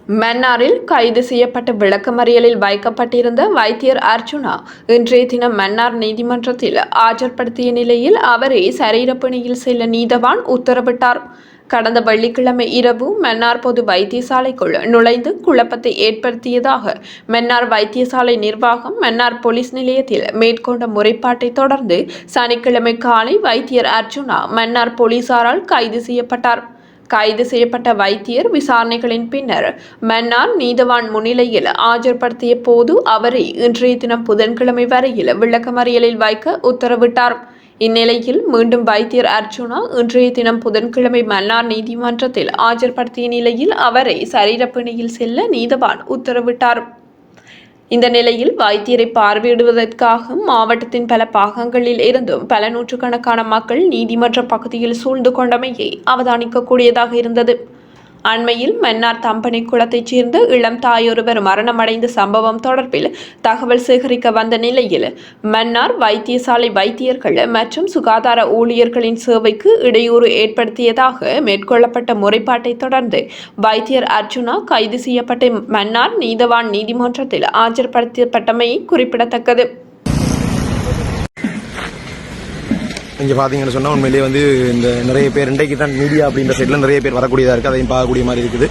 மன்னாரில் கைது செய்யப்பட்ட விளக்கமறியலில் வைக்கப்பட்டிருந்த வைத்தியர் அர்ச்சுனா இன்றைய தினம் மன்னார் நீதிமன்றத்தில் ஆஜர்படுத்திய நிலையில் அவரை சரீரப்பணியில் செல்ல நீதவான் உத்தரவிட்டார். கடந்த வெள்ளிக்கிழமை இரவு மன்னார் பொது வைத்தியசாலைக்குள் நுழைந்து குழப்பத்தை ஏற்படுத்தியதாக மன்னார் வைத்தியசாலை நிர்வாகம் மன்னார் போலீஸ் நிலையத்தில் மேற்கொண்ட முறைப்பாட்டை தொடர்ந்து சனிக்கிழமை காலை வைத்தியர் அர்ச்சுனா மன்னார் போலீசாரால் கைது செய்யப்பட்டார். கைது செய்யப்பட்ட வைத்தியர் விசாரணைகளின் பின்னர் மன்னார் நீதவான் முன்னிலையில் ஆஜர்படுத்திய போது அவரை இன்றைய தினம் புதன்கிழமை வரையில் விளக்கமறியலில் வைக்க உத்தரவிட்டார். இந்நிலையில் மீண்டும் வைத்தியர் அர்ச்சுனா இன்றைய தினம் புதன்கிழமை மன்னார் நீதிமன்றத்தில் ஆஜர்படுத்திய நிலையில் அவரை சரீரப்பிணையில் செல்ல நீதவான் உத்தரவிட்டார். இந்த நிலையில் வைத்தியரை பார்வையிடுவதற்காக மாவட்டத்தின் பல பாகங்களில் இருந்தும் பல நூற்றுக்கணக்கான மக்கள் நீதிமன்ற பகுதியில் சூழ்ந்து கொண்டமையை அவதானிக்கக்கூடியதாக இருந்தது. அண்மையில் மன்னார் தம்பனை குளத்தைச் சேர்ந்த இளம் தாயொருவர் மரணமடைந்த சம்பவம் தொடர்பில் தகவல் சேகரிக்க வந்த நிலையில் மன்னார் வைத்தியசாலை வைத்தியர்கள் மற்றும் சுகாதார ஊழியர்களின் சேவைக்கு இடையூறு ஏற்படுத்தியதாக மேற்கொள்ளப்பட்ட முறைப்பாட்டை தொடர்ந்து வைத்தியர் அர்ச்சுனா கைது செய்யப்பட்டு மன்னார் நீதவான் நீதிமன்றத்தில் ஆஜர்படுத்தப்பட்டமை குறிப்பிடத்தக்கது. இங்கே பார்த்தீங்கன்னு சொன்னால் உண்மையிலேயே இந்த நிறைய பேர் இன்றைக்கு தான் மீடியா அப்படின்ற சைடில் நிறைய பேர் வரக்கூடியதாக இருக்குது, அதையும் பார்க்கக்கூடிய மாதிரி இருக்குது.